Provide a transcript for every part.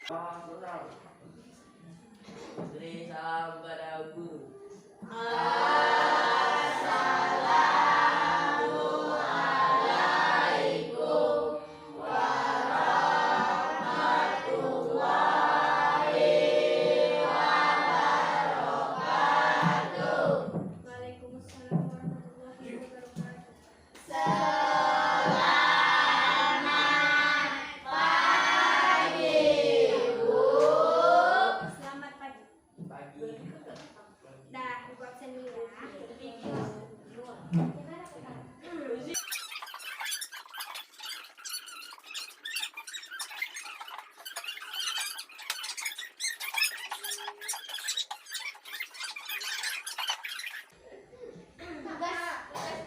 Beri salam pada guru. Assalamualaikum warahmatullahi wabarakatuh. Waalaikumsalam warahmatullahi wabarakatuh. Selamat pagi, Bu. Selamat pagi. Pagi. Dah, buku absen dulu ya.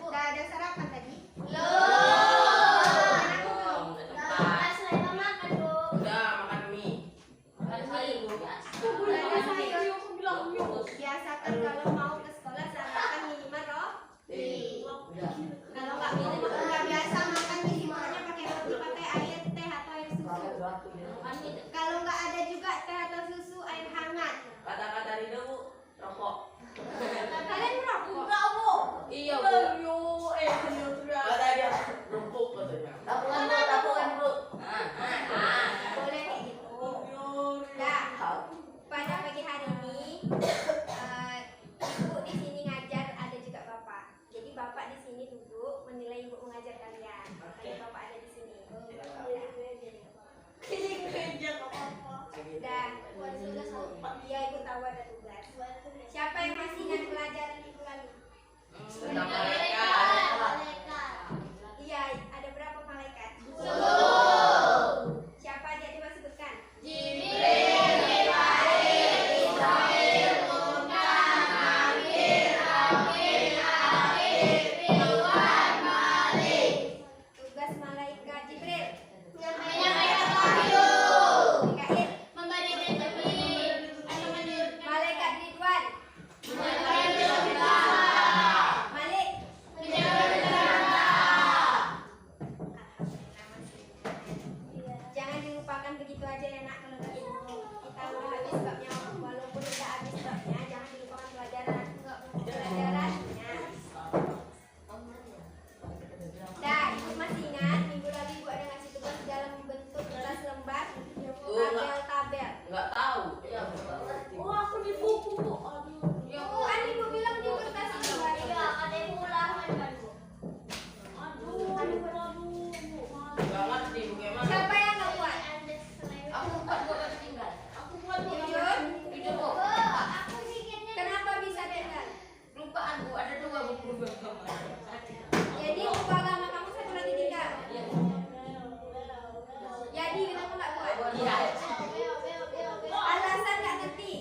Dah ada sarapan tadi? Belum, udah sempat. Udah makan mie. Ada sayur. Biasakan kalau mau ke sekolah sarapan minimal roti. Kalau nggak biasa makan mie semuanya pakai roti, pakai air teh atau air susu. Kalau nggak ada juga teh atau susu, air hangat. Kata-kata Rido, Bu, rokok. Kalian merokok? Iya, Bu. Kata dia, rumpuk katanya. Boleh kayak gitu. Dah. Pada pagi hari ini, ibu di sini ngajar, ada juga bapak. Jadi bapak di sini duduk menilai ibu mengajar kalian. Kalau bapak ada di sini. Dan dia ibu tahu ada tugas. Siapa yang masih ingat pelajaran ibu lalu? Tentang malaikat. Iya, ada berapa malaikat? Siapa aja coba sebutkan? Tugas malaikat Jibril. Mikail. Malaikat Ridwan. Malik. Jangan dilupakan begitu aja ya nak, kalau nggak kita udah habis babnya, walaupun udah habis babnya jangan dilupakan pelajarannya. Dah, ibu masih ingat minggu lalu ibu ada ngasih tugas dalam bentuk kertas lembar tabel. Nggak tahu. Kan ibu bilang di kertas lembar. Nggak ngerti bagaimana. Siapa yang nggak buat? Jujur? Kenapa bisa tinggal? Jadi buku agama kamu satu lagi tinggal. Jadi kenapa nggak buat? Alasan nggak ngerti.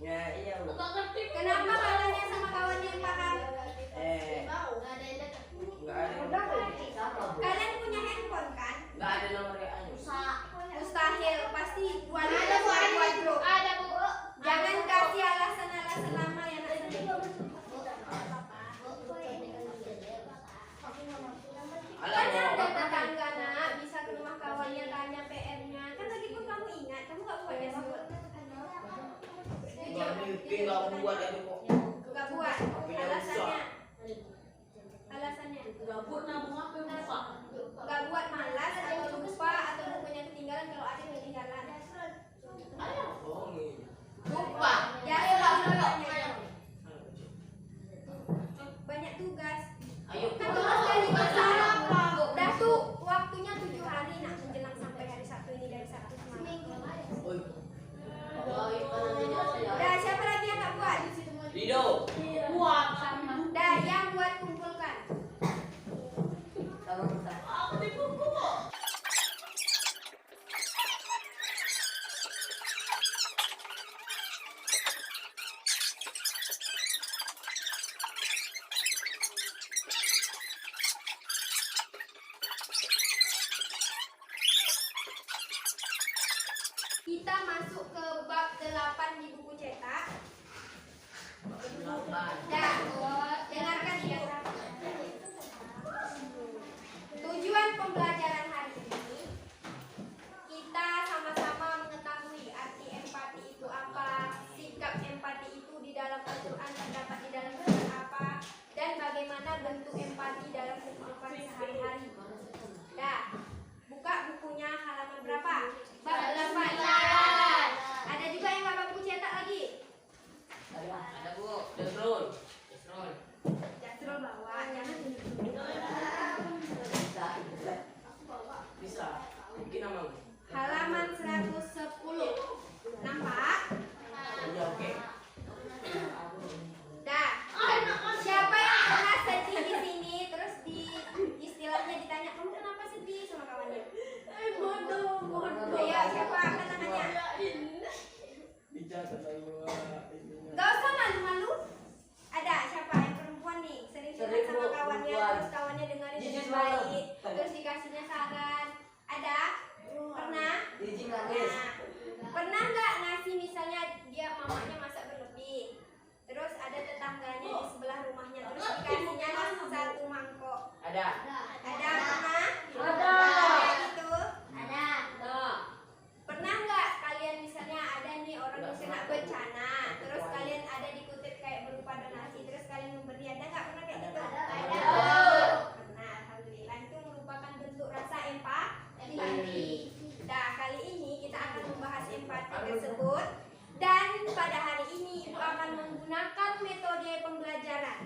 Ya, iya, Bu. Kenapa katanya sama kawannya yang paham? Nggak ada. Kalian punya handphone kan? Nggak ada nomor WA-nya. Mustahil, pasti buat grup. Jangan kasih alasan-alasan lama ya nak. Kan ada tetangga nak, bisa ke rumah kawannya tanya PR-nya. Kan lagi pun kamu ingat, kamu nggak buat ya sebut. Nggak mimpi, nggak buat ya, kok. Nggak buat. Alasannya? Alasannya? Nggak buat malas atau lupa atau bukunya ketinggalan, kalau ada ketinggalan. Oh, iya. Ya, banyak tugas. Ayo. Kan tugas dari masalah. Udah tuh waktunya 7 hari nak menjelang sampai hari Sabtu ini, dari Sabtu semalam. Oi. Udah, siapa lagi yang nggak buat? Rido. Dah, yang buat kumpulkan. Kita masuk ke bab 8 di buku cetak. Dah, dengarkan ya. Tujuan pembelajaran hari ini, kita sama-sama mengetahui Gak usah malu-malu. Ada siapa yang perempuan nih sering curhat sama kawannya, terus kawannya dengerin dengan baik, terus dikasihnya saran. Ada? Pernah? Nah, pernah nggak ngasih misalnya dia mamanya masak berlebih, terus ada tetangganya di sebelah rumahnya, terus dikasihnya nasi 1 mangkok. Ada. Ada pernah? Ada. Kayak gitu. Ada. Pernah nggak kalian misalnya ada nih orang yang kena bencana, terus kalian ada dikutip kayak berupa donasi, terus kalian memberi, ada nggak pernah kayak gitu? Ada. Pernah, alhamdulillah itu merupakan bentuk rasa empati. Nah, kali ini kita akan membahas empati tersebut, dan pada hari ini Ibu akan menggunakan metode pembelajaran.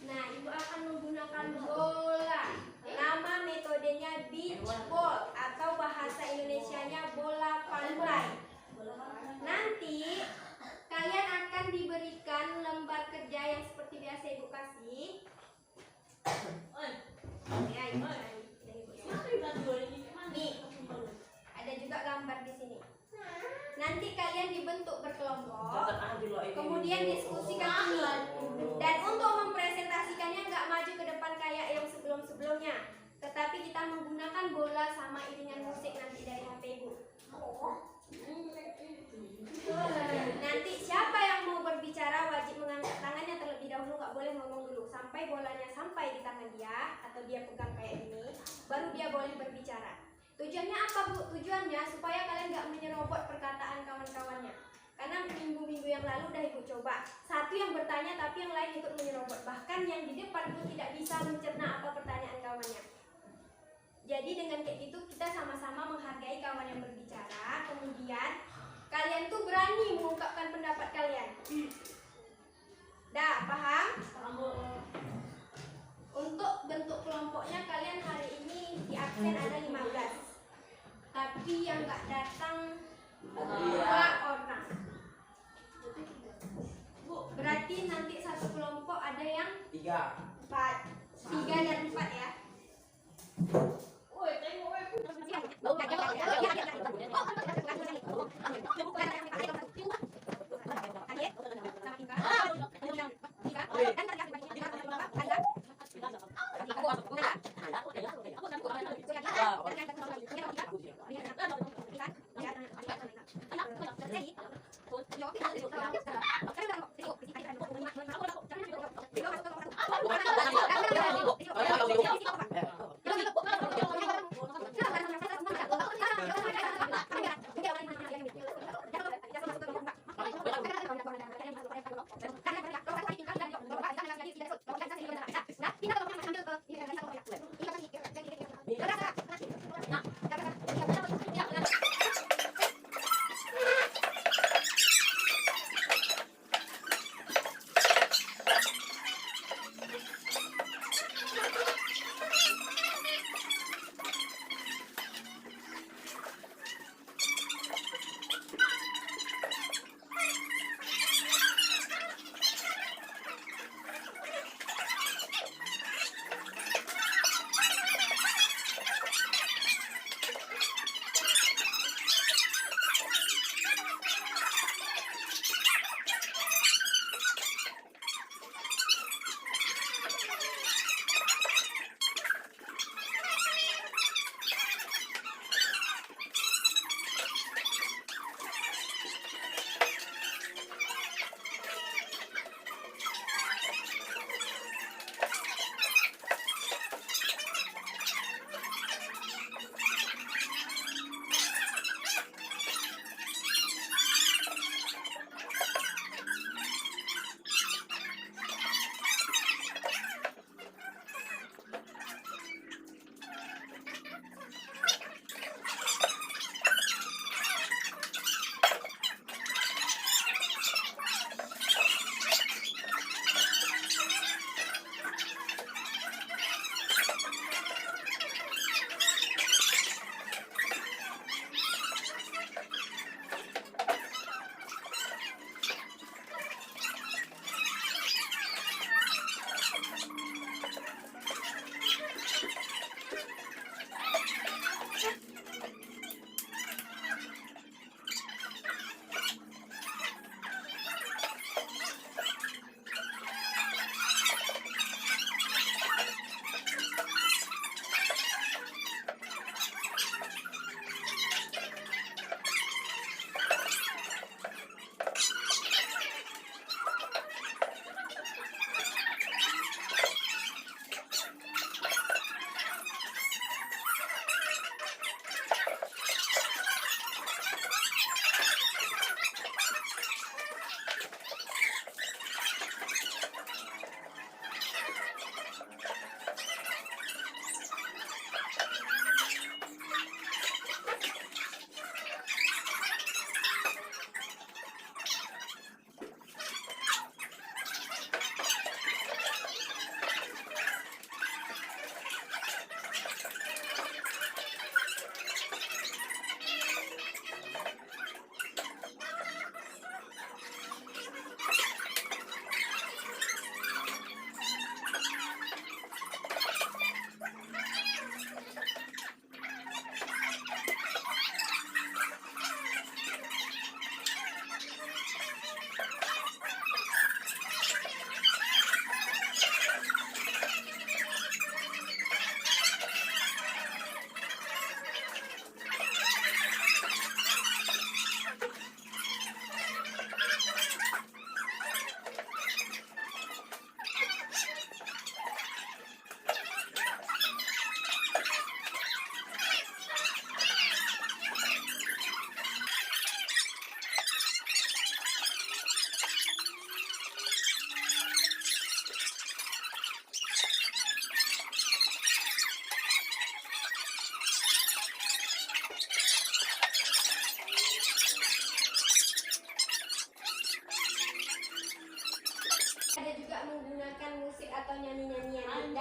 Nah, Ibu akan menggunakan bola. Nama metodenya beach ball atau bahasa Indonesianya bola pantai. Nanti kalian akan diberikan lembar kerja yang seperti biasa Ibu kasih. Ya, Ibu. Nih, ada juga gambar di sini. Nanti kalian dibentuk berkelompok, kemudian diskusikan ini. Dan untuk mempresentasikannya nggak maju ke depan kayak yang sebelum-sebelumnya, tetapi kita menggunakan bola sama iringan musik nanti dari HP Ibu. Nanti siapa yang mau berbicara wajib mengangkat tangannya terlebih dahulu, nggak boleh ngomong dulu sampai bolanya sampai di tangan dia atau dia pegang kayak gini, baru dia boleh berbicara. Tujuannya apa Bu? Tujuannya supaya kalian nggak menyerobot perkataan kawan-kawannya. Karena minggu-minggu yang lalu udah Ibu coba, satu yang bertanya tapi yang lain ikut menyerobot. Bahkan yang di depan pun tidak bisa mencerna apa pertanyaan kawannya. Jadi dengan kayak gitu kita sama-sama menghargai kawan yang berbicara. Kemudian kalian tuh berani mengungkapkan pendapat kalian. Dah, paham? Untuk bentuk kelompoknya kalian hari ini di absen ada 15. Tapi yang nggak datang 2 orang. Berarti nanti satu kelompok ada yang 4. 3 dan 4 ya.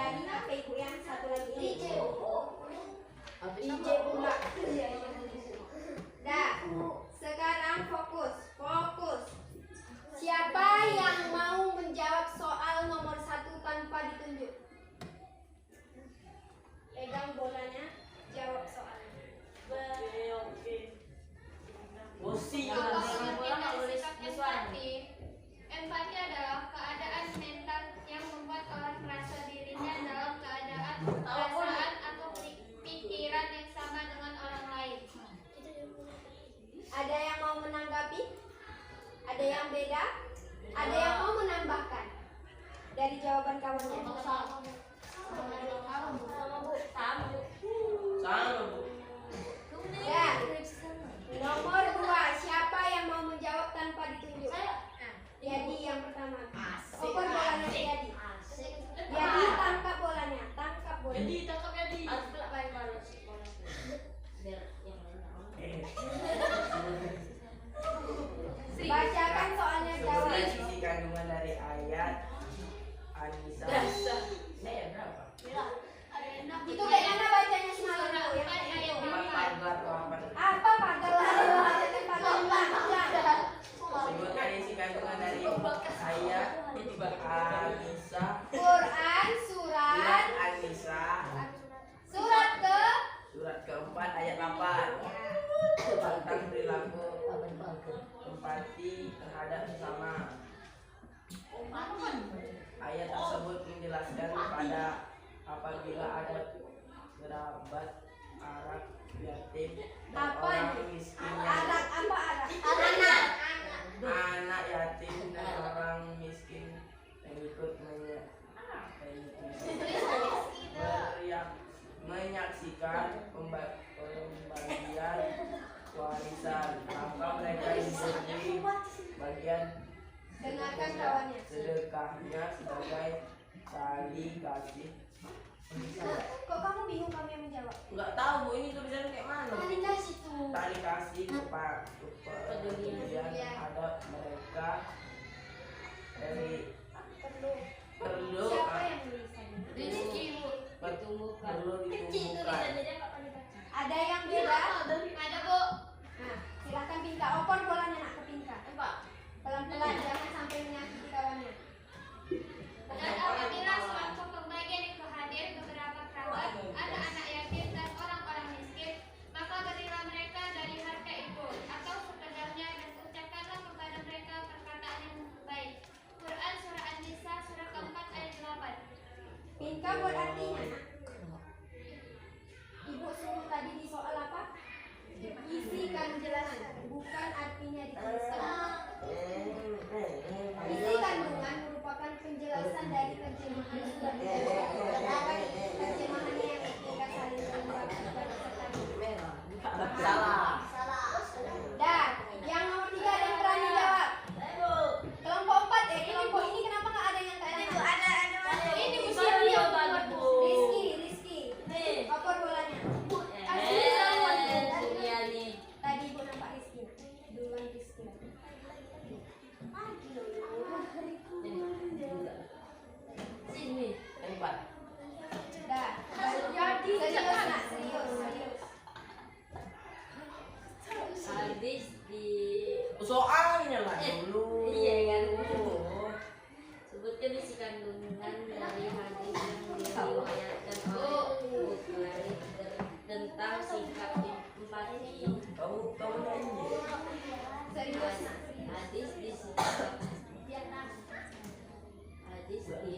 Dan apa ibu yang satu lagi ini? IJ pula. Dah. Sekarang fokus. Siapa yang mau menjawab soal nomor 1 tanpa ditunjuk? Pegang bolanya, jawab soalnya. Bosi. Empati adalah keadaan mental yang membuat orang merasa dirinya dalam keadaan, perasaan, atau pikiran yang sama dengan orang lain. Ada yang mau menanggapi? Ada yang beda? Ada yang mau menambahkan? Dari jawaban kawannya. Sama, Bu. Ya. Nomor 2, siapa yang mau menjawab tanpa ditunjuk? Yadi yang pertama. Oper bolanya Yadi. Yadi tangkap bolanya. Tangkap bolanya. Jadi tangkap Yadi. Bacakan soalnya jawab. Sebenarnya sisi kandungan dari ayat Anissa. Saya berapa? Itu kayak mana bacanya semalam tuh yang Ayat kayak itu? Empat pagar atau apa? Apa pagar lain? Pagar pelan. Sebutkan isi kandungan dari ayat Anissa. Quran Surat surat Anissa. surat ke Surat keempat ayat 8 tentang perilaku empati terhadap sesama. Ayat tersebut menjelaskan pada apabila ada kerabat, anak, yatim, dan Apa orang ini? miskin arak apa arak? anak yatim dan orang miskin yang ikut menyaksikan pembagian warisan, maka mereka diberi bagian Dengarkan kawannya. sedekahnya sebagai tali kasih. Kok kamu bingung kami yang menjawab? Nggak tahu Bu, ini tulisannya kayak mana? Tadi kasih tuh. Tali kasih kepedulian terhadap mereka dari perlu Siapa yang menulisannya? perlu ditumbuhkan. Ada yang beda? Ada, Bu. Nah, silakan Pinka. Opor bolanya nak ke Pinka. Pelan-pelan, jangan sampai menyakiti kawannya. Dan apabila sewaktu pembagian itu hadir beberapa kerabat, ada anak yatim dan orang-orang miskin, maka berilah mereka dari harta itu atau sekedarnya dan ucapkanlah kepada mereka perkataan yang baik. Quran surah An-Nisa surah keempat ayat 8. Pinka buat artinya nak. Ibu suruh tadi di soal apa? Isikan jelaskan, bukan artinya dituliskan. Isi kandungan merupakan penjelasan dari terjemahan surat terjemahannya yang ketika saling mengungkapkan serta Salah. dah. Yang nomor 3 ada yang berani jawab. Kelompok 4 kelompok ini kenapa nggak ada yang tanya? Ini usia dia Rizky. Apa bolanya? Tadi ibu nampak Rizky. Duluan Rizky. Empat. Dah. Serius nak, serius. Habis di Soalnya lah dulu. Iya kan. Sebutkan isi kandungan dari hadis yang diriwayatkan oleh Bukhari tentang sikap empati. Kamu nyanyi. Serius nak. Hadis di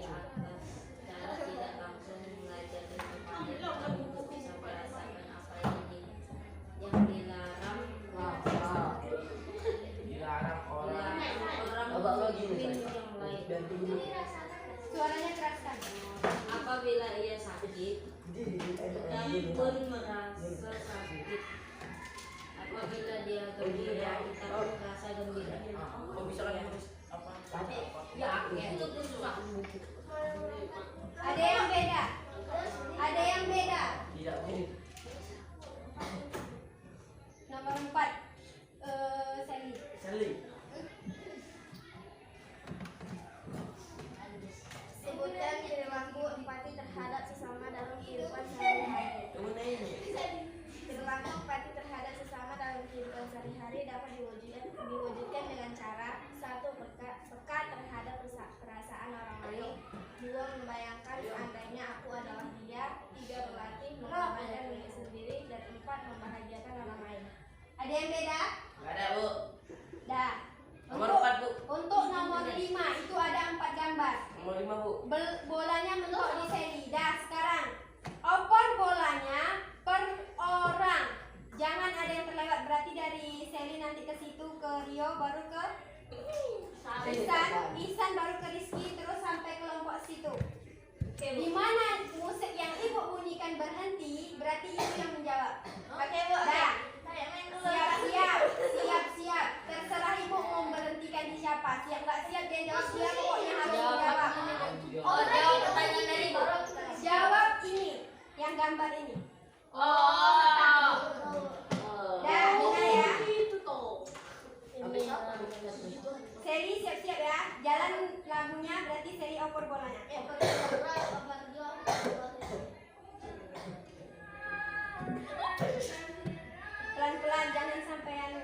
atas cara tidak langsung mengajarkan kepada untuk bisa merasakan apa yang dilarang Dilarang orang. orang memimpin yang lain. Suaranya keraskan. Apabila ia sakit, kita pun merasa sakit. Apabila dia gembira, kita pun merasa gembira. Kok bisa kan nulis apa? Ya, itu pun susah. Ada yang beda? Ada yang beda? Tidak Bu. Nomor 4 Sally. Sally. Sebutkan perilaku empati terhadap perasaan orang lain. 2. Membayangkan seandainya aku adalah dia. 3. Berlatih mengembangkan diri sendiri. Dan 4. Membahagiakan orang lain. Ada yang beda? Nggak ada, Bu. Dah. Nomor 4, Bu. Untuk nomor 5 itu ada 4 gambar. Nomor 5, Bu. Bolanya mentok di seri. Dah, sekarang oper bolanya per orang. Jangan ada yang terlewat. Berarti dari Sally nanti ke situ, ke Rio, baru ke Ihsan baru ke Rizky, terus sampai kelompok situ. Di mana musik yang ibu bunyikan berhenti, berarti ibu yang menjawab. Oke, Bu. Dah. Siap. Terserah ibu mau berhentikan di siapa. Siap nggak siap dia jawab, dia pokoknya harus menjawab. Jawab pertanyaan dari Ibu. Jawab ini, yang gambar ini. Dah, Nina ya. Seri siap-siap ya. Jalan lagunya berarti seri oper bolanya. Pelan-pelan, jangan sampai anu.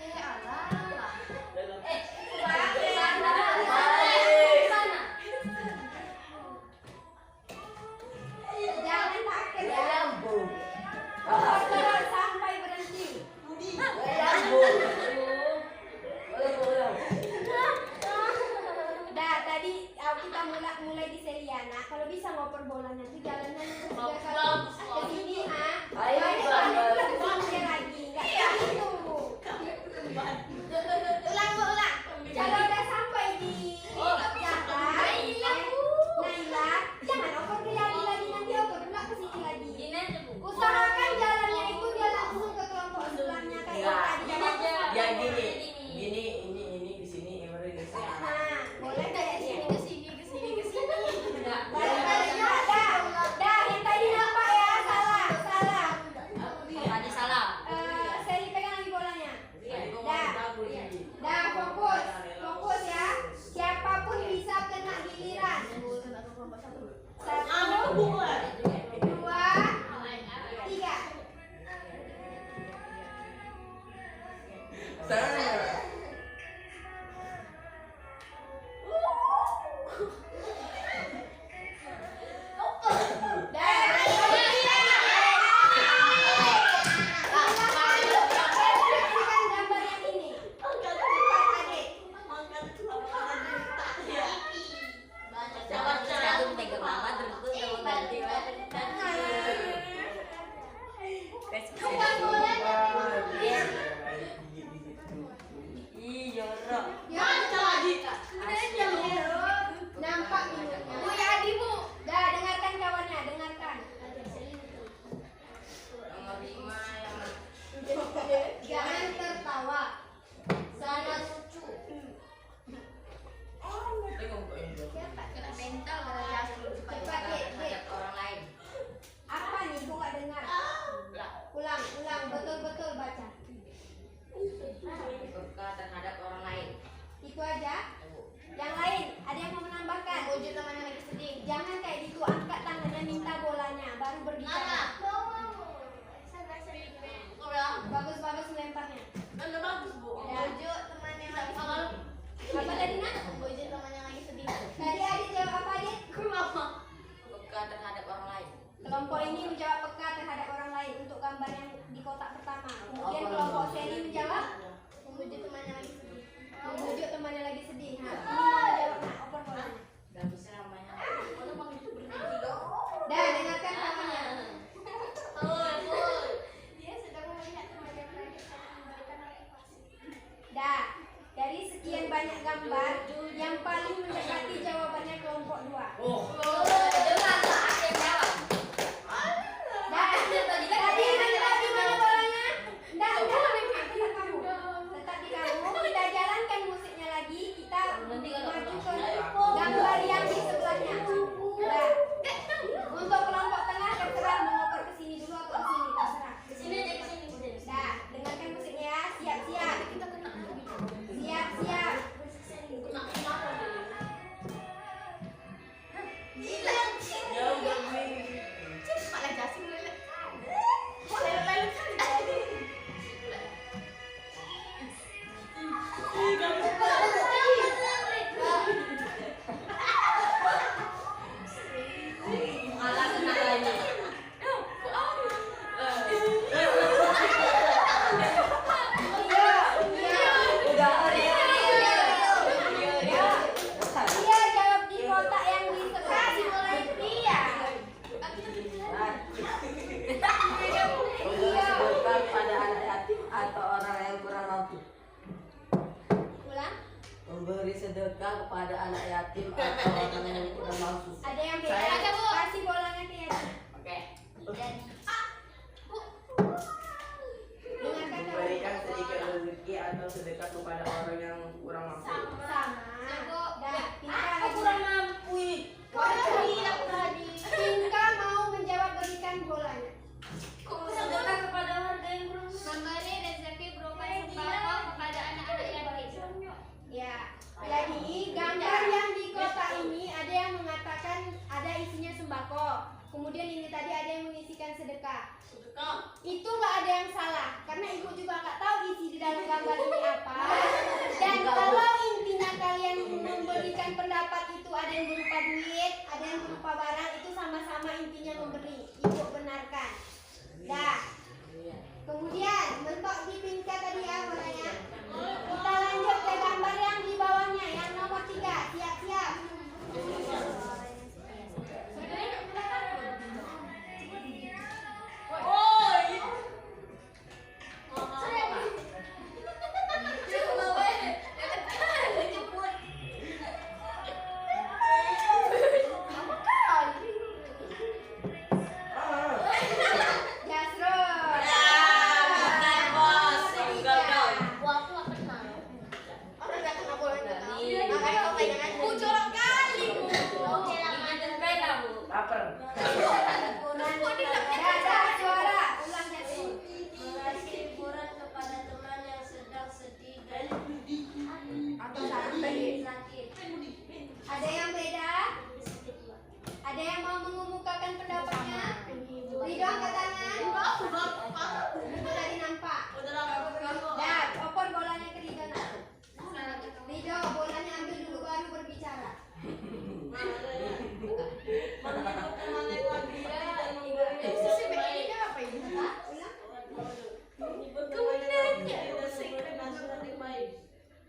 Jangan takut ya. Terus sampai berhenti. Dah, tadi kita mulai di Seriana. Kalau bisa ngoper bolanya tuh jalannya tiga kali. Ke sini sampai lagi. Enggak itu. Ulang. Kalau udah sampai di jalan, Naila, jangan oper ke lagi nanti oper dulu ke sini lagi. Usahakan jalannya itu dia langsung ke kelompok sebelahnya kayak tadi. Ya gini ini di sini baru di sini. Nah, boleh kayak sini ke sini. Enggak. Dah, yang tadi nampak ya, salah. Tadi salah. Seri pegang lagi bolanya. Tadi gua mau tahu ini. Dah, fokus ya. Siapapun bisa kena giliran. 1, 2, 3. Sana. Gambar yang ini. Satu pegang mama terus tuh ganti. sedekah kepada anak yatim atau orang yang kurang mampu. Ada yang beda? Saya- Ada, Bu. Kasih bolanya ke Yatim. Oke. Dan dengarkan dulu. Memberikan sedikit rezeki atau sedekah kepada orang yang kurang mampu. Sama. Dah, Pinka Aku kurang mampu. Pinka mau menjawab, berikan bolanya. Sedekah kepada warga yang kurang mampu. Memberi rezeki berupa sembako kepada anak-anak yatim. Ya. Jadi gambar yang di kotak ini ada yang mengatakan ada isinya sembako. Kemudian ini tadi ada yang mengisikan sedekah. Itu nggak ada yang salah karena ibu juga nggak tahu isi di dalam gambar ini apa. Dan kalau intinya kalian memberikan pendapat itu ada yang berupa duit, ada yang berupa barang, itu sama-sama intinya memberi. Ibu benarkan. Dah. Kemudian mentok di Pinka tadi ya warnanya. Kita lanjut ke gambar yang di bawahnya yang nomor 3. Siap-siap. Jasrul. Lapar. Ada suara. Ulang Jasrul. Mengasih hiburan kepada teman yang sedang sedih dan sakit. Ada yang beda? Ada yang mau mengemukakan pendapatnya? Ridho angkat tangan. Ibu tadi nampak. Dah, opor bolanya ke Ridho nak. Ridho, bolanya ambil dulu baru berbicara.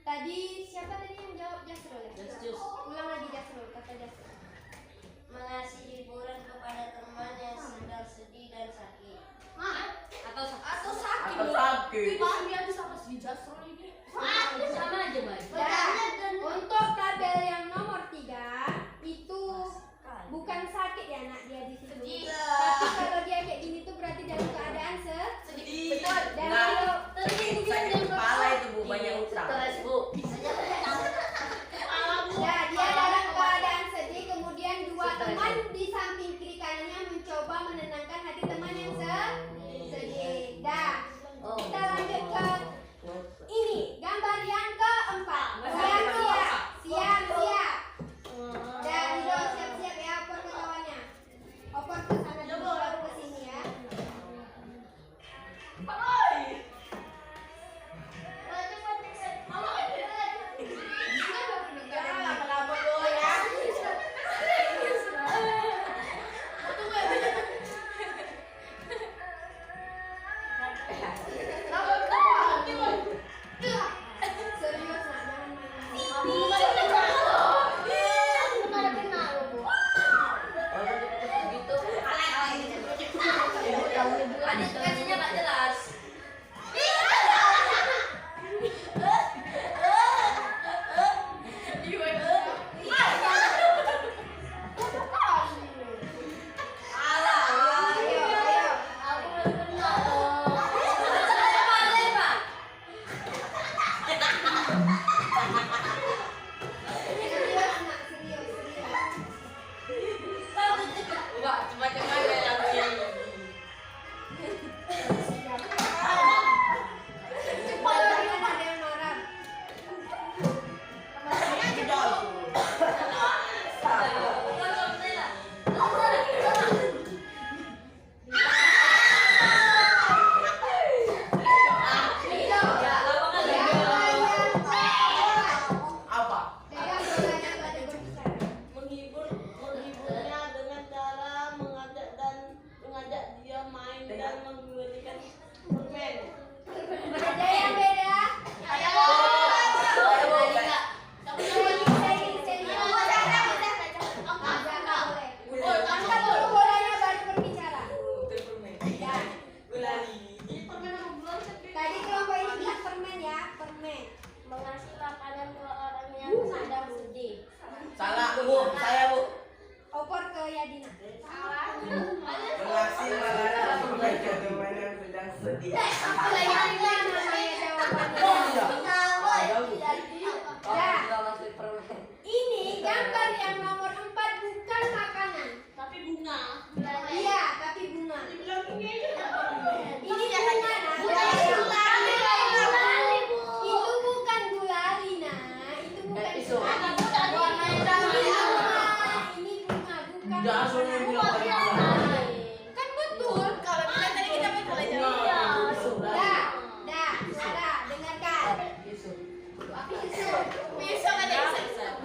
Tadi siapa tadi yang jawab Jasrul ya? Jasrul. Ulang lagi Jasrul, kata Jasrul. Mengasih hiburan kepada teman yang sedang sedih dan sakit. Atau Atau sakit. Sama aja, Bay. Dan untuk tabel yang nomor 3 itu bukan sakit ya nak dia di situ. Tapi kalau dia kayak gini tuh berarti dalam keadaan sedih. Betul. Dan Nah, kalau sakit kepala itu Bu, banyak utang. Stres, Bu. ya dia dalam keadaan sedih, kemudian dua teman di samping kiri kanannya mencoba menenangkan hati teman yang sedih. Dah, kita lanjut ke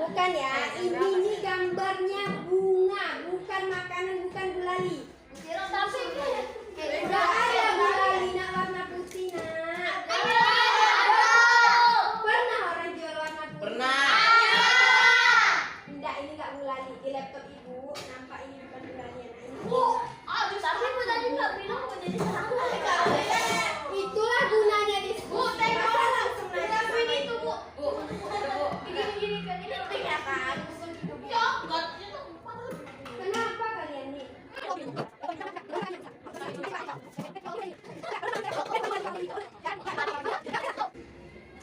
Bukan ya, ini gambarnya bunga, bukan makanan, bukan gulali. Udah ada gulali nak warna putih nak. Pernah orang jual warna putih? Pernah. Enggak, ini enggak gulali. Di laptop ibu nampak ini bukan gulali anak ini. Tapi ibu tadi nggak bilang mau jadi serangga. Itulah gunanya diskusi. Masa langsung nanya sama ibu. Gini kan ini penting ya kan? Kenapa kalian nih?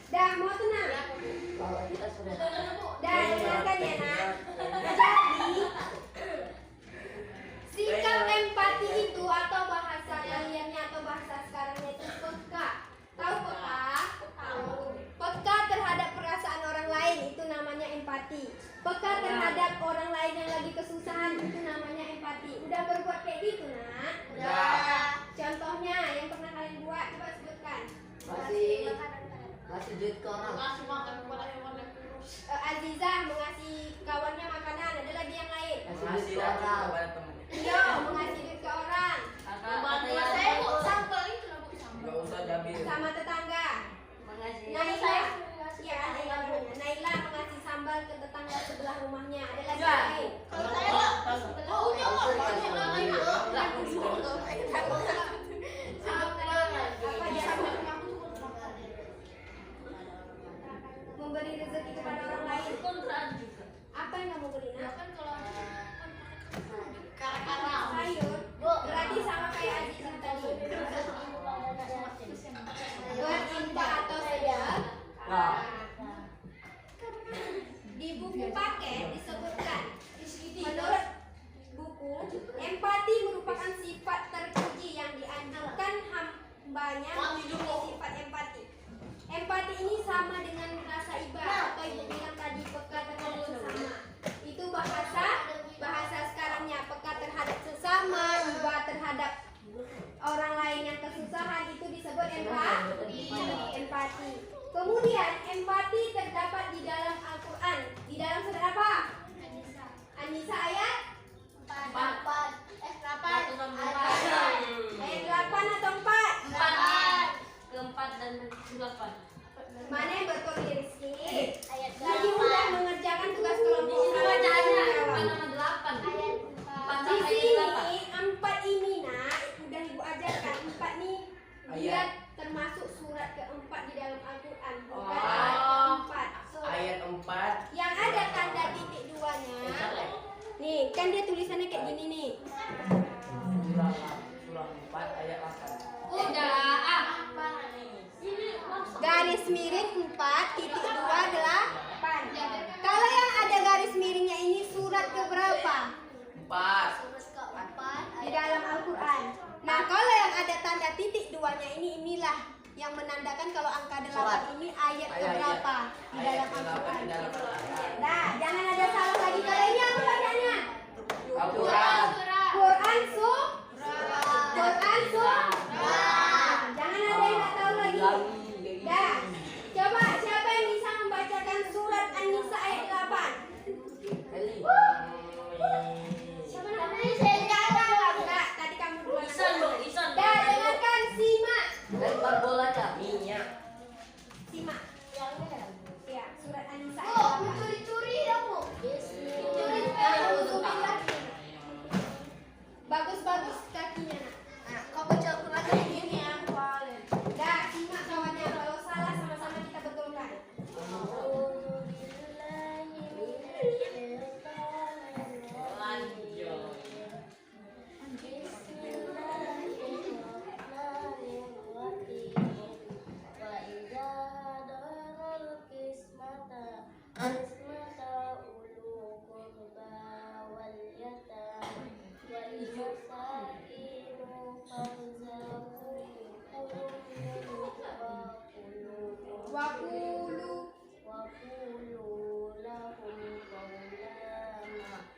Dah, mau tenang. Kalau kita sudah Dah, dengarkan ya nak. Jadi, sikap empati itu atau bahasa kaliannya atau bahasa sekarangnya itu peka. Tahu peka? Tahu. Peka terhadap perasaan orang lain itu namanya empati. Peka terhadap orang lain yang lagi kesusahan itu namanya empati. Udah berbuat kayak gitu nak? Udah. Contohnya yang pernah kalian buat, coba sebutkan. masih duit ke orang. Azizah mengasih kawannya makanan, ada lagi yang lain. Masih lagi kepada temennya. Yo, mengasih duit ke orang. Gak usah jabil. Sama tetangga. Mengasih. Naila, ya Naila namanya. Naila mengasih sambal ke tetangga sebelah rumahnya. Ada lagi yang lain. Apa dia memberi rezeki kepada orang lain? Apa yang kamu beri nak? Sayur. Berarti sama kayak Azizah tadi. Berinfak atau sedekah. Di buku paket disebutkan, menurut buku, empati merupakan sifat terpuji yang dianjurkan hambanya memiliki sifat empati. Empati ini sama dengan rasa iba atau ibu bilang tadi peka terhadap sesama. Itu bahasa sekarangnya, peka terhadap sesama, iba terhadap orang lain yang kesusahan itu disebut empati. Kemudian empati terdapat di dalam Al-Quran. Di dalam surat apa? An-Nisa ayat 8 atau 4? Keempat dan delapan. Mana yang betul Rizky? Lagi mudah mengerjakan tugas kelompok. Di sini bacaannya bukan nama 8. Di sini 4 ini nak, udah ibu ajarkan 4 nih. Dia termasuk surat keempat di dalam Al-Quran, bukan ayat 4. Ayat 4. Yang ada tanda titik duanya. Nih, kan dia tulisannya kayak gini nih. Surah 4 ayat 8. Garis miring 4.28. Kalau yang ada garis miringnya ini surat keberapa? 4. Di dalam Al-Quran. Nah, kalau yang ada tanda titik duanya inilah yang menandakan kalau angka 8 ini ayat keberapa di dalam Al-Quran. Nah, jangan ada salah lagi. Kalau ini apa bacanya? Al-Quran. Quran jangan ada yang nggak tahu lagi. Dah, coba siapa yang bisa membacakan surat An-Nisa ayat 8? Siapa namanya? Enggak, tadi kamu duluan. Isan. Dah, dengarkan, simak. Lempar bola Cak. Simak. Ya, surat An-Nisa ayat 8. Bagus-bagus kakinya nak. Dah, simak kawannya. Kalau salah sama-sama kita betulkan. Wakulu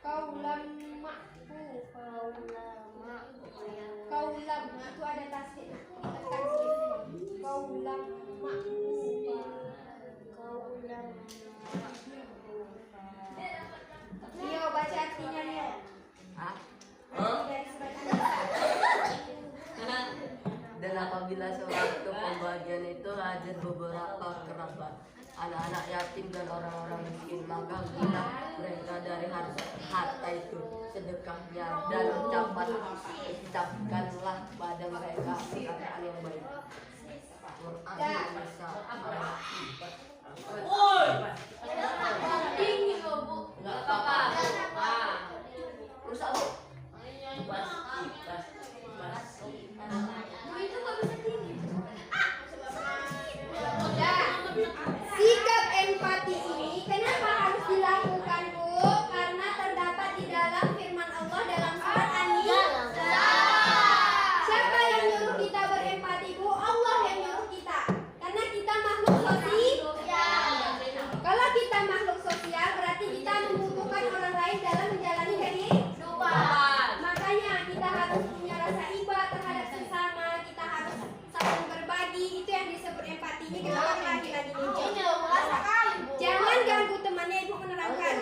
kaulam ma'rufa. Kaulam itu ada tasdid. Kaulam ma'rufa. beberapa kerabat, anak-anak yatim dan orang-orang miskin. Maka berilah mereka dari harta itu sedekahnya dan ucapkanlah pada mereka perkataan yang baik. Quran Nisa ayat 4. Dingin loh Bu. Enggak apa-apa. Rusak Bu. Bu itu kok bisa dingin? Sikap empati ini kenapa harus dilakukan, Bu? Karena terdapat di dalam firman Allah dalam surat An-Nisa. Siapa yang nyuruh kita berempati, Bu? Allah yang nyuruh kita. Karena kita makhluk sosial. Kalau kita makhluk sosial, berarti kita membutuhkan orang lain dalam menjalani kehidupan. Makanya kita harus punya rasa iba terhadap sesama. Kita harus saling berbagi. Itu yang disebut empati. Ini kenapa lagi-lagi nih? Jangan ganggu temannya, Ibu menerangkan.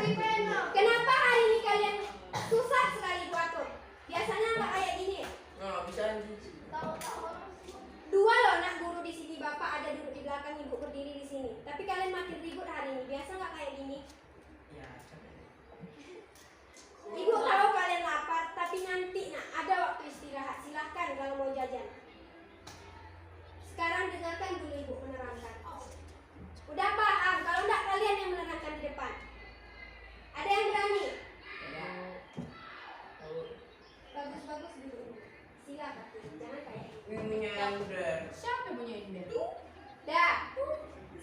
Kenapa hari ini kalian susah sekali Bu atur? Biasanya nggak kayak gini. Nggak bisa Dua loh anak guru di sini, Bapak ada duduk di belakang, Ibu berdiri di sini. Tapi kalian makin ribut hari ini. Biasa nggak kayak gini? ya. Ibu tahu kalian lapar, tapi nanti ada waktu istirahat. Silahkan kalau mau jajan. Sekarang dengarkan dulu Ibu menerangkan. Udah paham? Kalau enggak kalian yang menerangkan di depan. Ada yang berani? Bagus-bagus dulu. Silakan. Jangan kayak gitu. Miminya yang udah. Siapa punya ini? Dah.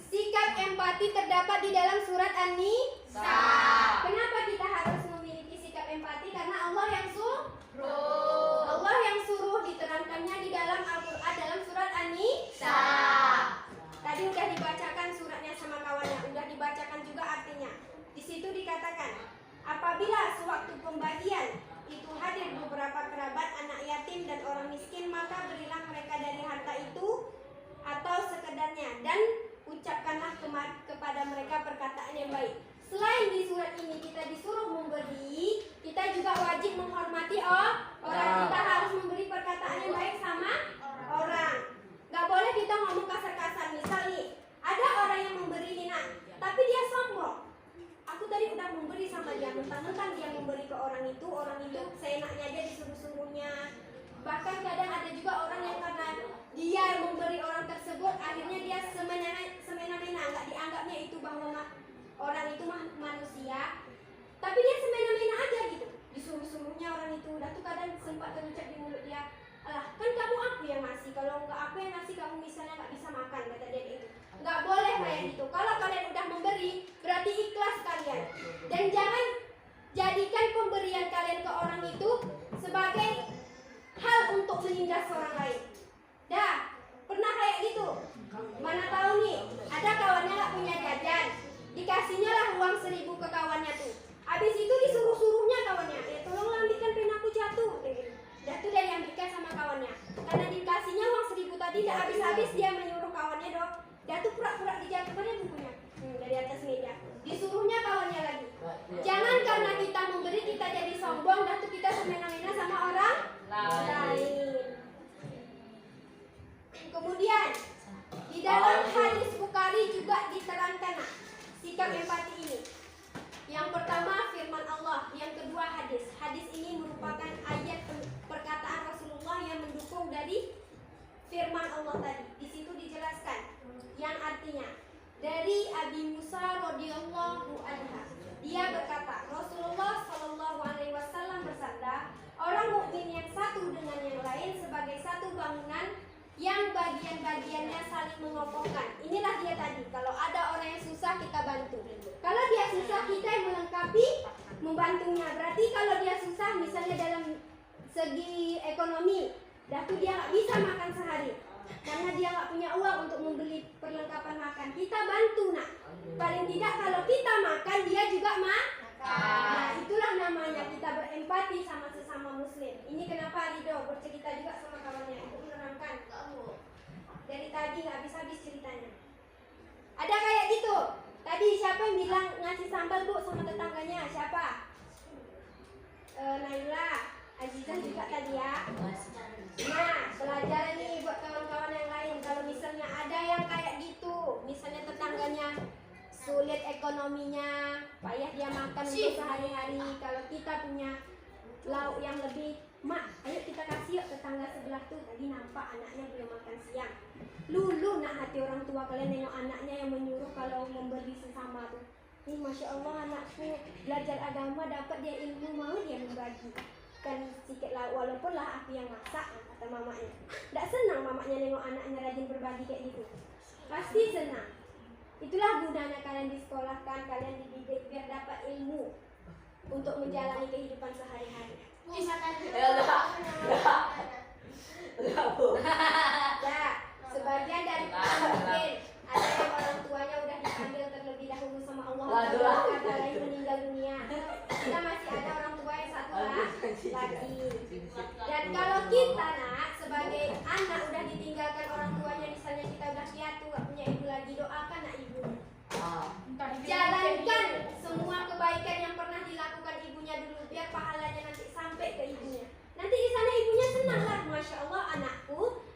Sikap empati terdapat di dalam surat An-Nisa. Kenapa kita harus memiliki sikap empati? Karena Allah yang suruh diterangkannya di dalam Al-Qur'an dalam surat An-Nisa. Tadi udah dibacakan suratnya sama kawannya, udah dibacakan juga artinya. Di situ dikatakan, apabila sewaktu pembagian itu hadir beberapa kerabat, anak yatim dan orang miskin, maka berilah mereka dari harta itu atau sekedarnya dan ucapkanlah kepada mereka perkataan yang baik. Selain di surat ini kita disuruh memberi, kita juga wajib menghormati orang. Kita harus memberi perkataan yang baik sama orang. Gak boleh kita ngomong kasar-kasar. Misal nih, ada orang yang memberi nih nak, tapi dia sombong. Aku tadi udah memberi sama dia, mentang-mentang dia memberi ke orang itu seenaknya aja disuruh-suruhnya. Bahkan kadang ada juga orang yang karena dia memberi orang tersebut, akhirnya dia semena-mena, nggak dianggapnya itu bahwa orang itu manusia, tapi dia semena-mena aja gitu, disuruh-suruhnya orang itu. Udah tuh kadang sempat terucap di mulut dia, alah kan kamu aku yang ngasih, kalau nggak aku yang ngasih kamu misalnya nggak bisa makan, kata dia gitu. Nggak boleh kayak gitu. Kalau kalian udah memberi, berarti ikhlas kalian. Dan jangan jadikan pemberian kalian ke orang itu sebagai hal untuk menindas orang lain. Dah, pernah kayak gitu? Mana tahu nih, ada kawannya nggak punya jajan, dikasihnya lah uang 1.000 ke kawannya tuh. Habis itu disuruh-suruhnya kawannya, ya tolong ambilkan penaku jatuh. Dah tuh dia diambilkan sama kawannya. Karena dikasihnya uang 1.000 tadi, dah habis-habis dia menyuruh kawannya dong. Dia tuh pura-pura dijatuh, mana bukunya? Dari atas meja. Disuruhnya kawannya lagi. Jangan karena kita memberi kita jadi sombong, dah tuh kita semena-mena sama orang lain. Kemudian di dalam hadis Bukhari juga diterangkan sikap empati ini. Yang pertama firman Allah, yang kedua hadis. Hadis ini merupakan ayat perkataan Rasulullah yang mendukung dari firman Allah tadi. Di situ dijelaskan yang artinya dari Abi Musa radhiyallahu anha. Dia berkata, Rasulullah Shallallahu alaihi wasallam bersabda, orang mukmin yang satu dengan yang lain sebagai satu bangunan yang bagian-bagiannya saling mengokohkan. Inilah dia tadi, kalau ada orang yang susah kita bantu. Kalau dia susah kita yang melengkapi, membantunya. Berarti kalau dia susah misalnya dalam segi ekonomi, dah tuh dia nggak bisa makan sehari karena dia nggak punya uang untuk membeli perlengkapan makan, kita bantu nak. Paling tidak kalau kita makan, dia juga makan. Nah, itulah namanya kita berempati sama sesama muslim. Ini kenapa Rido bercerita juga sama kawannya, ibu menerangkan. Dari tadi nggak habis-habis ceritanya. Ada kayak gitu. Tadi siapa yang bilang ngasih sambal bu sama tetangganya? Siapa? Naila, Azizah juga tadi ya. Nah, belajar nih buat kawan-kawan yang lain. Kalau misalnya ada yang kayak gitu, misalnya tetangganya sulit ekonominya, payah dia makan untuk sehari-hari. Kalau kita punya lauk yang lebih, mak, ayo kita kasih yuk tetangga sebelah tuh, tadi nampak anaknya belum makan siang. Lulu nak hati orang tua kalian nengok anaknya yang menyuruh kalau memberi sesama tuh. Nih Masya Allah anakku belajar agama, dapat dia ilmu, mau dia membagi kan sedikit lah, walaupun lah aku yang masak, kata mamanya. Tidak senang mamanya nengok anaknya rajin berbagi kayak gitu. Pasti senang. Itulah gunanya kalian disekolahkan, kalian dididik biar dapat ilmu untuk menjalani kehidupan sehari-hari. Ya, sebagian dari kita mungkin ada yang orang tuanya udah dipanggil terlebih dahulu sama Allah, apalagi meninggal dunia. Kita masih ada orang tua yang satu lagi. Dan kalau kita nak sebagai anak udah ditinggalkan orang tuanya, misalnya kita udah piatu gak punya ibu lagi, doakan nak ibu. Jalankan semua kebaikan yang pernah dilakukan ibunya dulu biar pahalanya nanti sampai ke ibunya. Nanti di sana ibunya senang lah, Masya Allah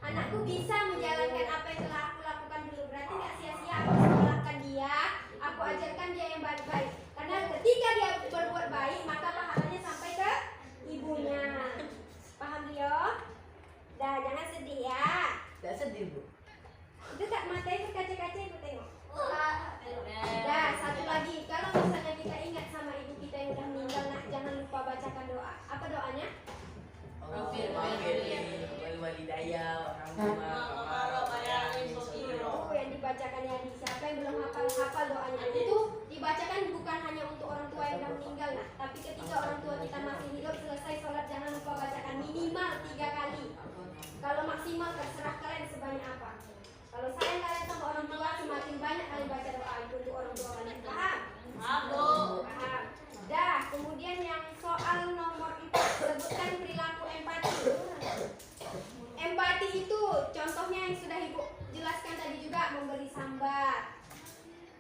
anakku bisa menjalankan apa yang telah aku lakukan dulu. Berarti gak sia-sia aku sekolahkan dia, aku ajarkan dia yang baik-baik. Karena ketika dia berbuat baik, maka pahalanya sampai ke ibunya. Paham dia? Dah, jangan sedih ya. Tidak sedih bu. Itu tak matanya berkaca-kaca ibu tengok. Dah, satu lagi, kalau misalnya kita ingat sama ibu kita yang udah meninggal, nak jangan lupa bacakan doa. Apa doanya? Walidaya, orang tua, Itu yang dibacakan ya di siapa yang belum hafal doanya itu dibacakan bukan hanya untuk orang tua yang sudah meninggal, nah, tapi ketika orang tua kita masih hidup selesai sholat jangan lupa bacakan minimal 3 kali. Kalau maksimal terserah kalian sebanyak apa. Kalau sayang kalian sama orang tua semakin banyak kalian baca doa itu untuk orang tua kalian. Paham? Paham. Dah, kemudian yang soal nomor 4, sebutkan perilaku empati. Empati itu contohnya yang sudah ibu jelaskan tadi juga, memberi sambat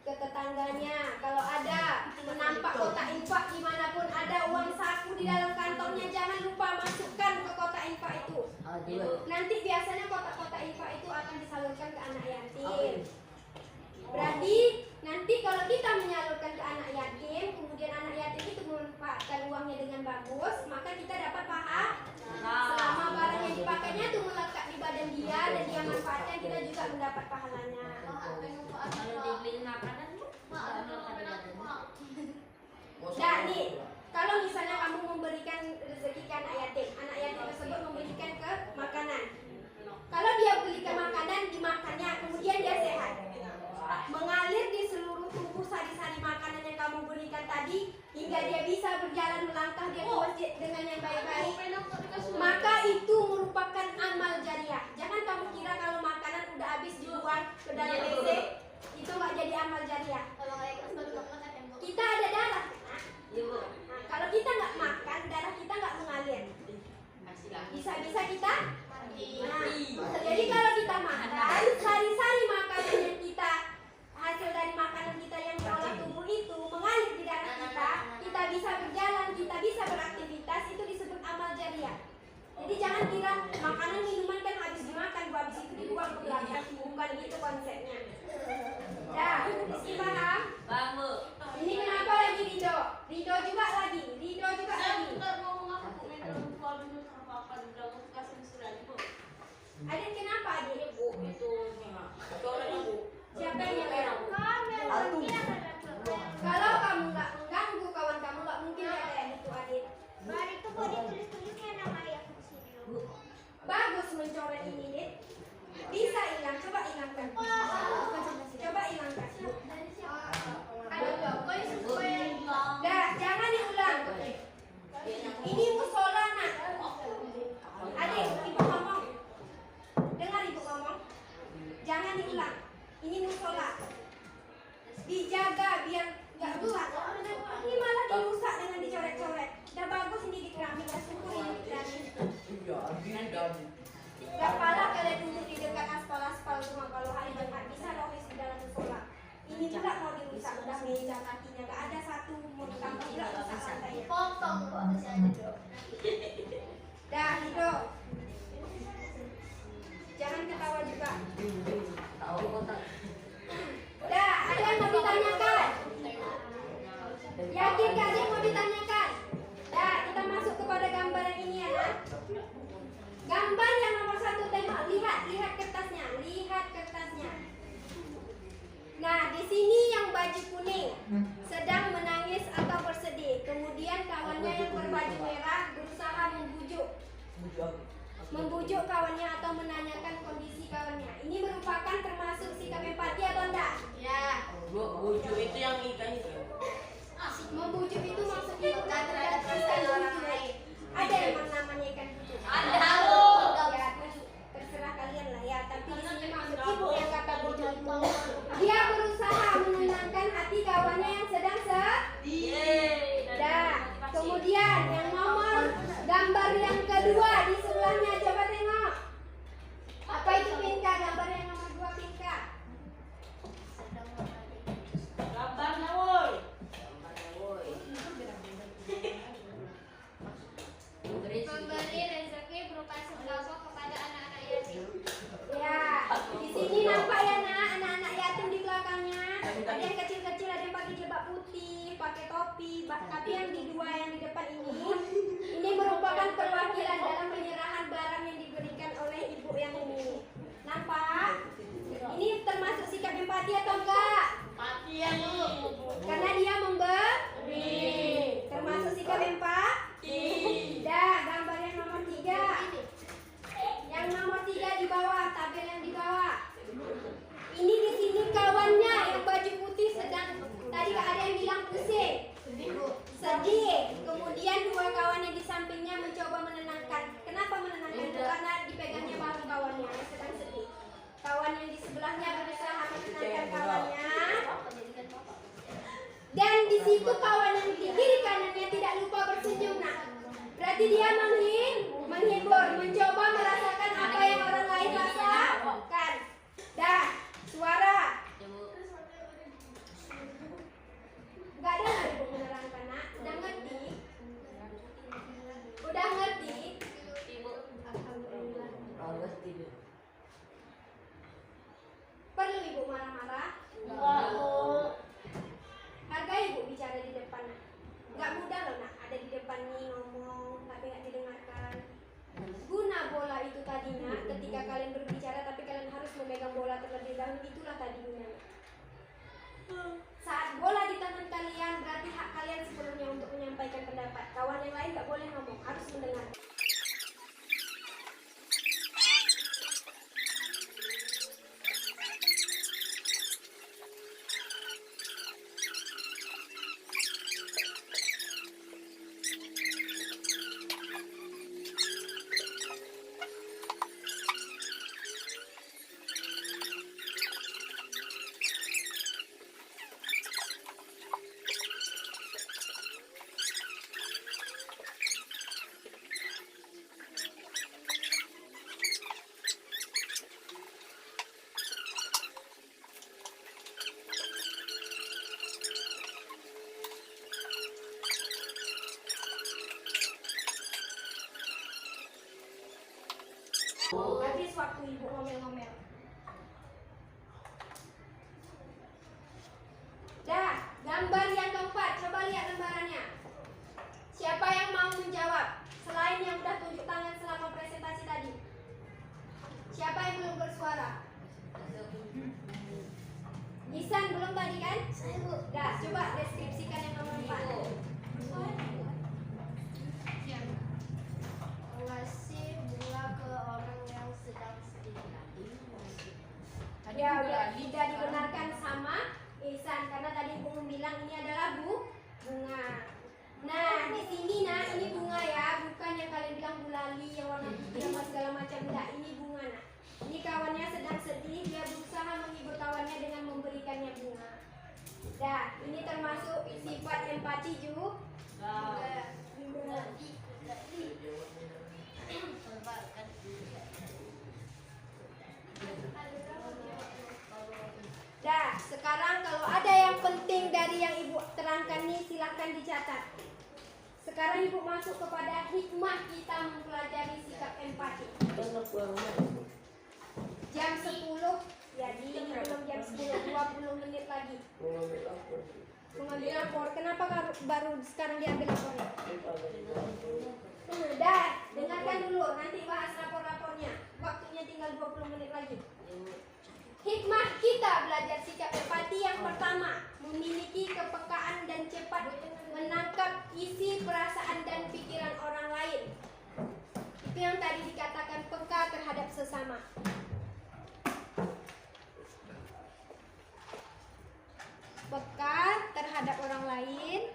ke tetangganya. Kalau ada menampak kotak infak dimanapun ada uang saku di dalam kantongnya, jangan lupa masukkan ke kotak infak itu. Nanti biasanya kotak-kotak infak itu akan disalurkan ke anak yatim. Berarti nanti kalau kita menyalurkan ke anak yatim, kemudian anak yatim itu memanfaatkan uangnya dengan bagus, maka kita dapat pahala. Selama barang yang dipakainya itu melekat di badan dia dan dia manfaatkan, kita juga mendapat pahalanya. Nah nih, kalau misalnya kamu memberikan rezeki ke anak yatim tersebut memberikan ke makanan. Kalau dia belikan makanan, dimakannya, kemudian dia sehat, mengalir di seluruh tubuh sari-sari makanan yang kamu berikan tadi, hingga dia bisa berjalan melangkah dia ke masjid dengan yang baik-baik, maka itu merupakan amal jariah. Jangan kamu kira kalau makanan udah habis dibuang ke dalam WC itu nggak jadi amal jariah. Kita ada darah, nah, kalau kita nggak makan, darah kita nggak mengalir, bisa-bisa kita mati. Jadi kalau kita makan, sari-sari makanan yang kita hasil dari makanan kita yang diolah tubuh itu mengalir di darah kita bisa berjalan, kita bisa beraktivitas, itu disebut amal jariah. Jadi jangan kira makanan minuman kan habis dimakan, habis itu dibuang ke belakang, bukan gitu konsepnya. Dah, mesti paham? Ini kenapa lagi Rido? Rido juga lagi. Adik kenapa adik? Siapa yang nyalain? Kalau kamu nggak mengganggu kawan kamu, nggak mungkin dia kayak gitu adik. Bagus mencoret ini Dit. Bisa hilang, coba hilangkan. Coba hilangkan. Dah, jangan diulang. Ini musola nak. Adik, ibu ngomong. Dengar ibu ngomong. Jangan diulang. Ini musola. Dijaga biar nggak rusak. Ini malah dirusak dengan dicoret-coret. Udah bagus ini dikeramik, udah syukur ini dikeramik. Gak pala kalian duduk di dekat aspal-aspal rumah kalau hari Jumat, bisa rohis di dalam musola. Ini juga mau dirusak, udah meja kakinya gak ada satu, mau ditambah juga rusak lantainya. Dah, Hido. Jangan ketawa juga. berbaju kuning sedang menangis atau bersedih. Kemudian kawannya yang berbaju merah berusaha membujuk kawannya atau menanyakan kondisi kawannya. Ini merupakan termasuk sikap empati atau enggak? Ya. Bujuk itu yang ikan itu. Membujuk itu maksudnya bukan terhadap ikan orang lain. Ada yang namanya ikan bujuk? Ada. Ya, terserah kalian lah ya. Tapi di sini maksud ibu yang kata bujuk itu, dia berusaha menenangkan hati kawannya yang sedang sedih. Dah. Kemudian yang nomor gambar yang kedua di sebelahnya, coba tengok. Apa itu Pinka? Gambar yang nomor 2 Pinka. Gambarnya woi. Memberi rezeki berupa sembako kepada anak-anak yatim. Ya, di sini nampak ya nak, anak-anak yatim di belakangnya. Ada yang kecil-kecil, ada yang pakai jilbab putih, pakai topi. Tapi yang di dua yang di depan ini merupakan perwakilan dalam penyerahan barang yang diberikan oleh ibu yang ini. Nampak? Ini termasuk sikap empati atau enggak? Mati ya lu. Karena dia memberi. Termasuk sikap empati. Dah, gambar yang nomor 3. Yang nomor 3 di bawah, tabel yang di bawah. Ini di sini kawannya yang baju putih sedang, tadi ada yang bilang pusing, sedih. Kemudian dua kawan yang di sampingnya mencoba menenangkan. Kenapa menenangkan? Karena dipegangnya bahu kawannya yang sedang sedih. Kawan yang di sebelahnya berusaha menenangkan kawannya. Dan di situ kawan yang di kiri kanannya tidak lupa bersenyum. Nah, berarti dia menghibur, mencoba merasakan apa yang orang lain rasakan. Dah, suara. Gak dengar ibu menerangkan nak? Udah ngerti? Udah ngerti? Alhamdulillah. Perlu ibu marah-marah? Hargai ibu bicara di depan nak. Gak mudah loh nak, ada di depan nih ngomong tapi gak didengarkan. Guna bola itu tadinya ketika kalian berbicara tapi kalian harus memegang bola terlebih dahulu, itulah tadi gunanya. Saat bola di tangan kalian berarti hak kalian sepenuhnya untuk menyampaikan pendapat. Kawan yang lain gak boleh ngomong, harus mendengar. Habis waktu ibu ngomel-ngomel. Dah, gambar yang keempat, coba lihat lembarannya. Siapa yang mau menjawab? Selain yang udah tunjuk tangan selama presentasi tadi. Siapa yang belum bersuara? Nisan belum tadi kan? Saya bu. Dah, coba deskripsikan yang nomor 4. Ngasih bunga ke orang yang sedang sedih. Ya udah dibenarkan sama Ihsan karena tadi ibu bilang ini adalah bunga. Nah di sini nah ini bunga ya, bukan yang kalian bilang gulali yang warna putih sama segala macam, enggak, ini bunga nah. Ini kawannya sedang sedih, dia berusaha menghibur kawannya dengan memberikannya bunga. Dah ini termasuk sifat empati juga. Dah, sekarang kalau ada yang penting dari yang ibu terangkan nih silahkan dicatat. Sekarang ibu masuk kepada hikmah kita mempelajari sikap empati. Jam 10, jadi belum jam 10, 20 menit lagi. Mengambil rapor, kenapa baru sekarang diambil rapornya? Dah, dengarkan dulu, nanti bahas rapor-rapornya. Waktunya tinggal 20 menit lagi. Hikmah kita belajar sikap empati yang pertama, memilih kepekaan dan cepat menangkap isi perasaan dan pikiran orang lain. Itu yang tadi dikatakan peka terhadap sesama. Peka terhadap orang lain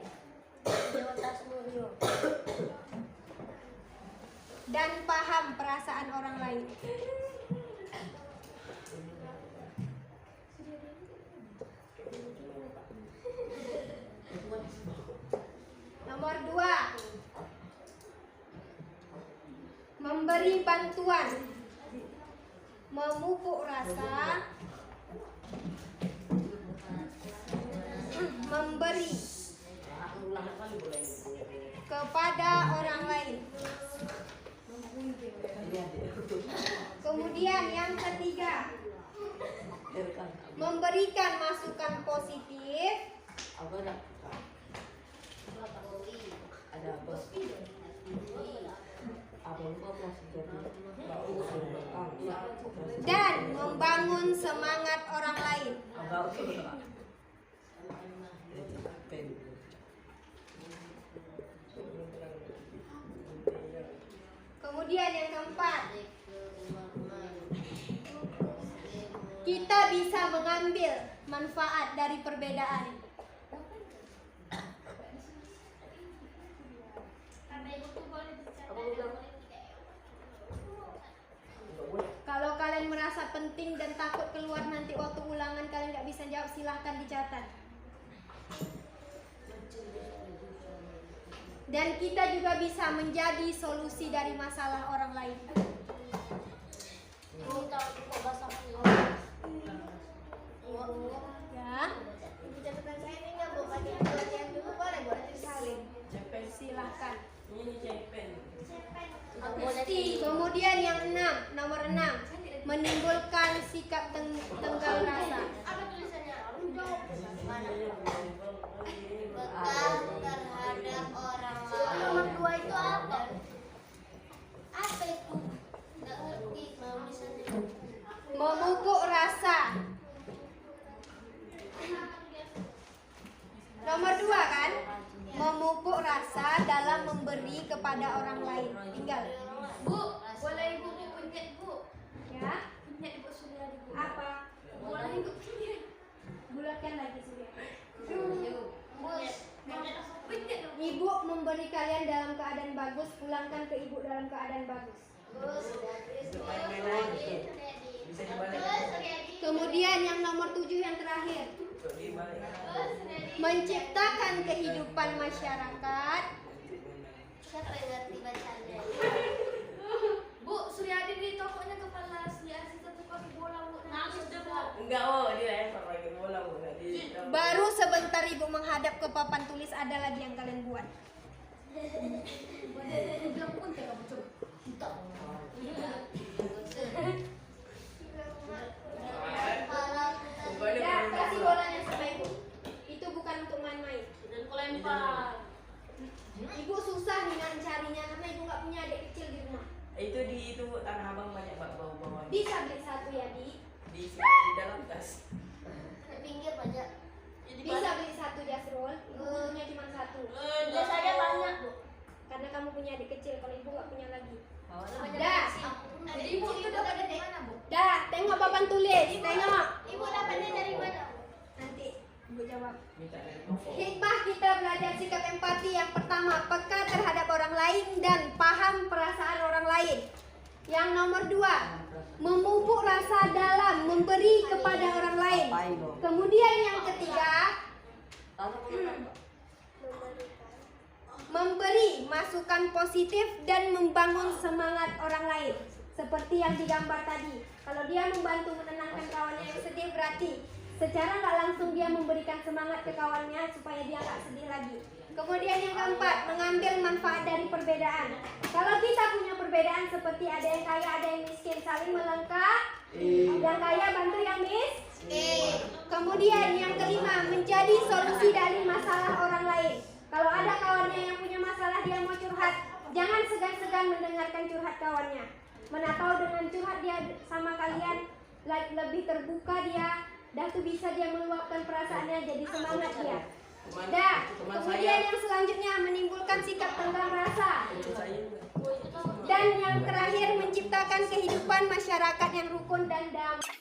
dan paham perasaan orang lain. Nomor 2, memberi bantuan, memupuk rasa, memberi kepada orang lain. Kemudian yang ketiga, memberikan masukan positif, dan membangun semangat orang lain. Kemudian yang keempat, kita bisa mengambil manfaat dari perbedaan. Kalau kalian merasa penting dan takut keluar nanti waktu ulangan kalian nggak bisa jawab, silahkan dicatat. Dan kita juga bisa menjadi solusi dari masalah orang lain. Ya. Catatan saya ini nggak mau pakai pelajaran dulu, boleh disalin. Silahkan. Kemudian yang nomor 6, menimbulkan sikap tenggang rasa. Apa tulisannya? Peka terhadap orang lain. Nomor 2 itu apa? Apa itu? Nggak ngerti tulisannya. Memupuk rasa. Nomor 2 kan? Memupuk rasa dalam memberi kepada orang lain. Tinggal. Bu, boleh ibu pencet bu? Ya. Pencet ibu sudah di bu. Apa? Boleh ibu pencet. Bulatkan lagi sudah. Pencet dong. Ibu memberi kalian dalam keadaan bagus, pulangkan ke ibu dalam keadaan bagus. Bisa dibalik. Kemudian yang nomor 7 yang terakhir, menciptakan kehidupan masyarakat. Siapa yang ngerti bacanya? Bu, Suryadi di tokonya kepala si Asis tukang bola bu. Nangis deh bu. Enggak, oh dia lempar lagi bola bu. Baru sebentar ibu menghadap ke papan tulis, ada lagi yang kalian buat. Ya, kasih bolanya sama ibu. Itu bukan untuk main-main. Dan kelempar. Ibu susah nih carinya karena ibu nggak punya adik kecil di rumah. Itu di itu Bu, Tanah Abang banyak bau-bauan. Bisa beli satu ya, Di. Di dalam tas. Di pinggir banyak. Bisa beli satu Jasrul. Ibu butuhnya cuma satu. Biasanya banyak bu. Karena kamu punya adik kecil, kalau ibu nggak punya lagi. Banyak Dah. Jadi ibu itu dapat dari mana bu? Dah, tengok papan tulis. Tengok. Ibu dapatnya dari mana? Nanti ibu jawab. Minta dari toko. Hikmah kita belajar sikap empati yang pertama, peka terhadap orang lain dan paham perasaan orang lain. Yang nomor 2, memupuk rasa dalam memberi kepada orang lain. Kemudian yang ketiga, memberi masukan positif dan membangun semangat orang lain. Seperti yang digambar tadi, kalau dia membantu menenangkan kawannya yang sedih, berarti secara nggak langsung dia memberikan semangat ke kawannya supaya dia nggak sedih lagi. Kemudian yang keempat, mengambil manfaat dari perbedaan. Kalau kita punya perbedaan seperti ada yang kaya, ada yang miskin, saling melengkapi. Yang kaya bantu yang miskin. Kemudian yang kelima, menjadi solusi dari masalah orang lain. Kalau ada kawannya yang punya masalah, dia mau curhat, jangan segan-segan mendengarkan curhat kawannya. Mana tahu dengan curhat dia sama kalian lebih terbuka dia, dan tuh bisa dia meluapkan perasaannya, jadi semangat dia. Dah, kemudian yang selanjutnya menimbulkan sikap tenggang rasa. Dan yang terakhir menciptakan kehidupan masyarakat yang rukun dan damai.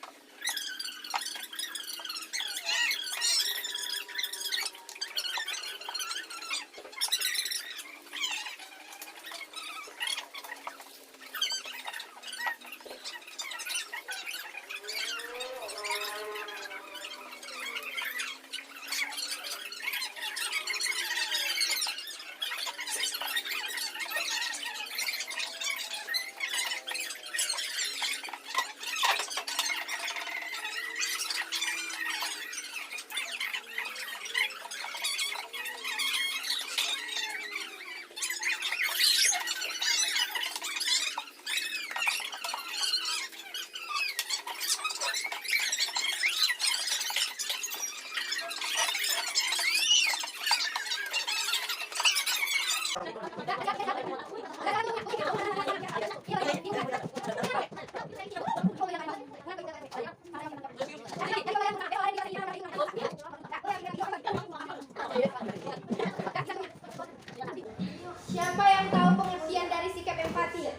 Siapa yang tahu pengertian dari sikap empati?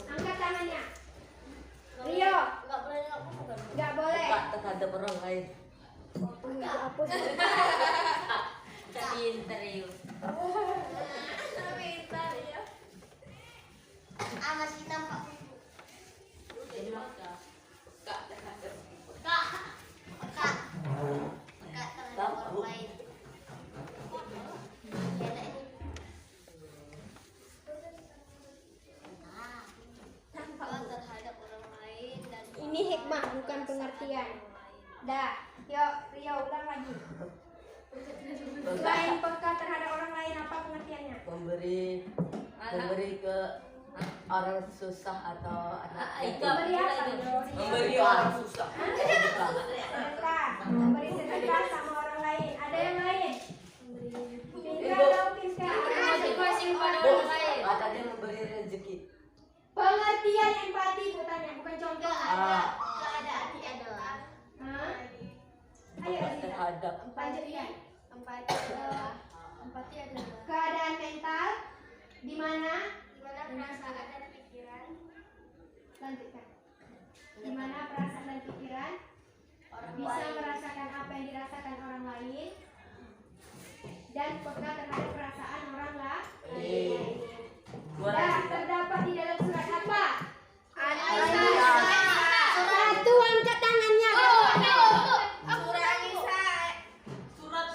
Angkat tangannya. Rio, nggak boleh. Peka terhadap orang lain. Pinter yuk. Masih nampak. Kak terhadap orang lain. Terhadap orang lain dan Ini hikmah bukan pengertian. Dah, yuk Rio ulang lagi. Selain peka terhadap orang lain, apa pengertiannya? Memberi ke orang susah atau anak itu. Memberi apa? Memberi orang susah. Sedekah. Memberi sedekah sama orang lain. Ada yang lain? Pinka atau Pinka? Masing-masing pada Bu, orang lain. katanya memberi rezeki. Pengertian empati bu tanya, bukan contoh. keadaan adalah Hah? Ayo Peka Zita. terhadap. Lanjutkan. empati adalah Keadaan mental di mana? di mana perasaan dan pikiran Lanjutkan. Di mana perasaan dan pikiran orang bisa lain merasakan apa yang dirasakan orang lain dan peka terhadap perasaan orang lain. Dah, terdapat di dalam surat apa? Satu, angkat tangannya.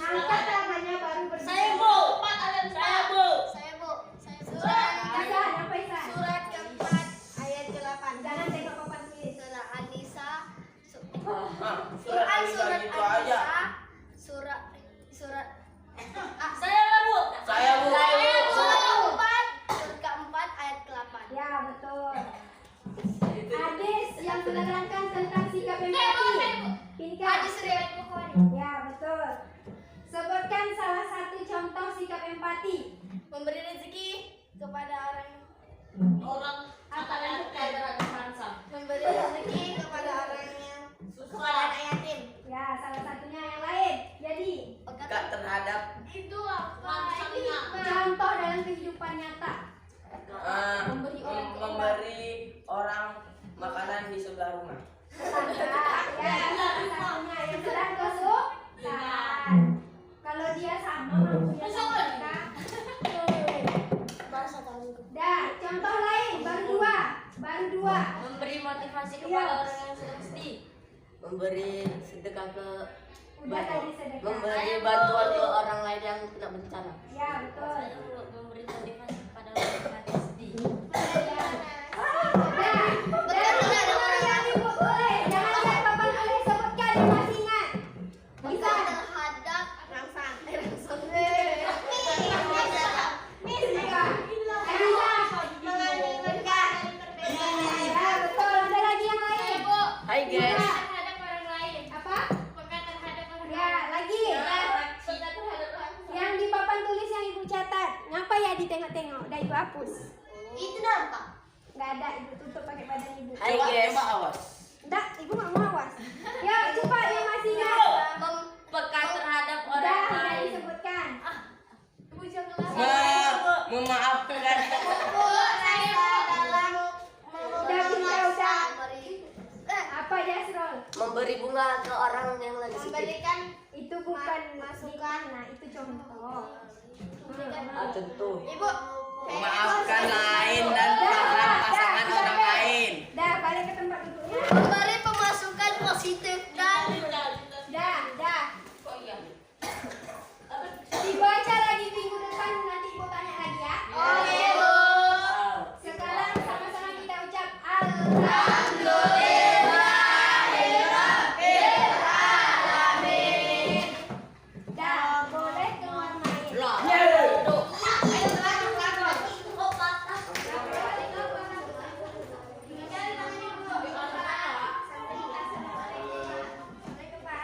Angkat tangannya baru berdiri. saya bu Isan, apa Isan? surat keempat ayat ke-8 Jangan tengok papan tulis. surat An-Nisa Surat Al-Nisa gitu aja. surat Saya bu. surat keempat ayat ke-8 Ya, betul. Hadis yang menerangkan tentang sikap empati. Pinka. Ya, betul. Sebutkan salah satu contoh sikap empati. memberi rezeki kepada orang Apa lanjutkan? memberi rezeki kepada orang yang anak yatim Ya, salah satunya yang lain. Jadi, Peka terhadap itu apa contoh dalam kehidupan nyata. memberi orang makanan di sebelah rumah. Ya, salah satunya yang sedang kesusahan. Kalau dia sama mampunya sama kita. bahasa tahun Dah, contoh lain baru dua. Memberi motivasi Iya. kepada orang yang sedang sedih. Memberi sedekah ke Udah tadi sedekah. memberi bantuan ke orang lain yang kena bencana. Ya, betul. Saya memberi motivasi kepada orang yang lagi sedih. Jangan lihat papan tulis, sebutkan yang masih ingat. Bisa. terhadap rangsang Ya, betul. Ada lagi yang lain. Hai guys. Terhadap orang lain. Apa? Peka terhadap orang Ya, lain. lagi. Peka terhadap orang lain. Yang di papan tulis yang ibu catat. Ngapa ya ditengok-tengok? Udah ibu hapus. itu nampak Nggak ada, ibu tutup pakai badan ibu. Hai guys. Coba awas. Enggak, ibu nggak mau awas. Ya, cepat yang masih ingat. Peka terhadap orang Udah lain. disebutkan. bunga ke orang yang lagi sakit. Memberikan Itu bukan masukan. Nah, itu contoh. Tentu. Ibu. Memaafkan lain dan melarang pasangan orang lain. Dah, balik ke tempat duduknya. Memberi